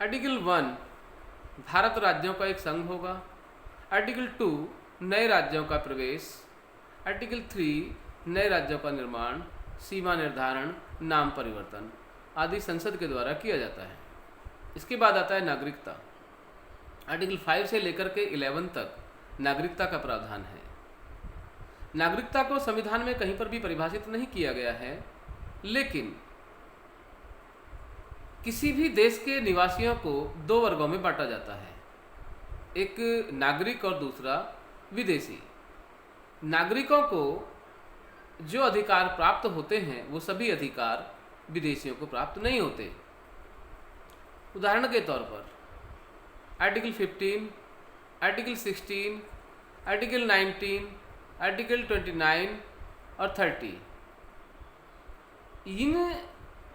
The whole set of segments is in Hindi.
आर्टिकल 1 भारत राज्यों का एक संघ होगा। आर्टिकल 2 नए राज्यों का प्रवेश। आर्टिकल 3 नए राज्यों का निर्माण, सीमा निर्धारण, नाम परिवर्तन आदि संसद के द्वारा किया जाता है। इसके बाद आता है नागरिकता। आर्टिकल 5 से लेकर के 11 तक नागरिकता का प्रावधान है। नागरिकता को संविधान में कहीं पर भी परिभाषित नहीं किया गया है, लेकिन किसी भी देश के निवासियों को दो वर्गों में बांटा जाता है, एक नागरिक और दूसरा विदेशी। नागरिकों को जो अधिकार प्राप्त होते हैं वो सभी अधिकार विदेशियों को प्राप्त नहीं होते। उदाहरण के तौर पर आर्टिकल 15, आर्टिकल 16, आर्टिकल 19, आर्टिकल 29 और 30, इन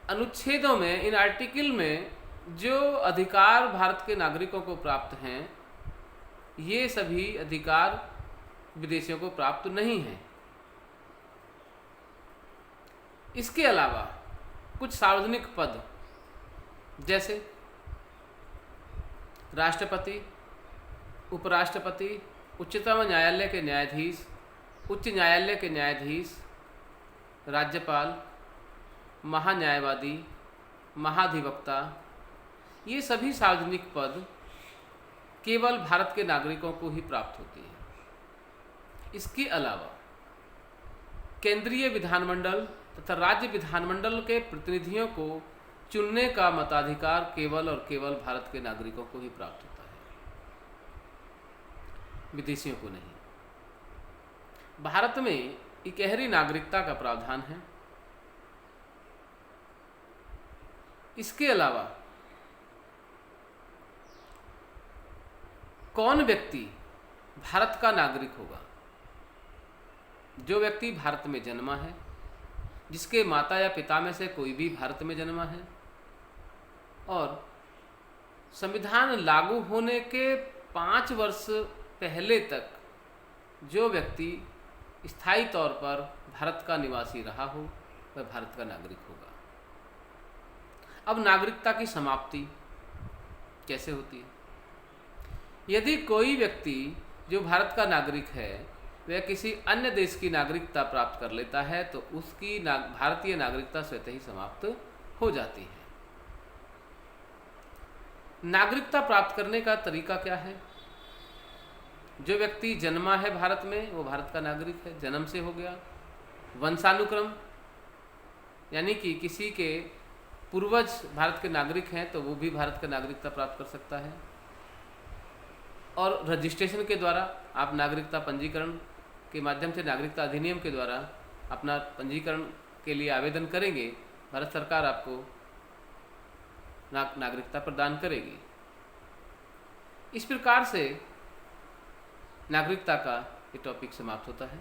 अनुच्छेदों में, इन आर्टिकल में जो अधिकार भारत के नागरिकों को प्राप्त हैं, ये सभी अधिकार विदेशियों को प्राप्त नहीं हैं। इसके अलावा कुछ सार्वजनिक पद जैसे राष्ट्रपति, उपराष्ट्रपति, उच्चतम न्यायालय के न्यायाधीश, उच्च न्यायालय के न्यायाधीश, राज्यपाल, महान्यायवादी, महाधिवक्ता, ये सभी सार्वजनिक पद केवल भारत के नागरिकों को ही प्राप्त होती है। इसके अलावा केंद्रीय विधानमंडल तथा राज्य विधानमंडल के प्रतिनिधियों को चुनने का मताधिकार केवल और केवल भारत के नागरिकों को ही प्राप्त होता है, विदेशियों को नहीं। भारत में इकहरी नागरिकता का प्रावधान है। इसके अलावा कौन व्यक्ति भारत का नागरिक होगा? जो व्यक्ति भारत में जन्मा है, जिसके माता या पिता में से कोई भी भारत में जन्मा है और संविधान लागू होने के 5 वर्ष पहले तक जो व्यक्ति स्थायी तौर पर भारत का निवासी रहा हो, वह भारत का नागरिक होगा। अब नागरिकता की समाप्ति कैसे होती है? यदि कोई व्यक्ति जो भारत का नागरिक है वह किसी अन्य देश की नागरिकता प्राप्त कर लेता है तो उसकी भारतीय नागरिकता स्वतः ही समाप्त हो जाती है। नागरिकता प्राप्त करने का तरीका क्या है? जो व्यक्ति जन्मा है भारत में वो भारत का नागरिक है, जन्म से हो गया। वंशानुक्रम, यानी कि किसी के पूर्वज भारत के नागरिक हैं तो वो भी भारत का नागरिकता प्राप्त कर सकता है। और रजिस्ट्रेशन के द्वारा आप नागरिकता पंजीकरण के माध्यम से, नागरिकता अधिनियम के द्वारा अपना पंजीकरण के लिए आवेदन करेंगे, भारत सरकार आपको नागरिकता प्रदान करेगी। इस प्रकार से नागरिकता का ये टॉपिक समाप्त होता है।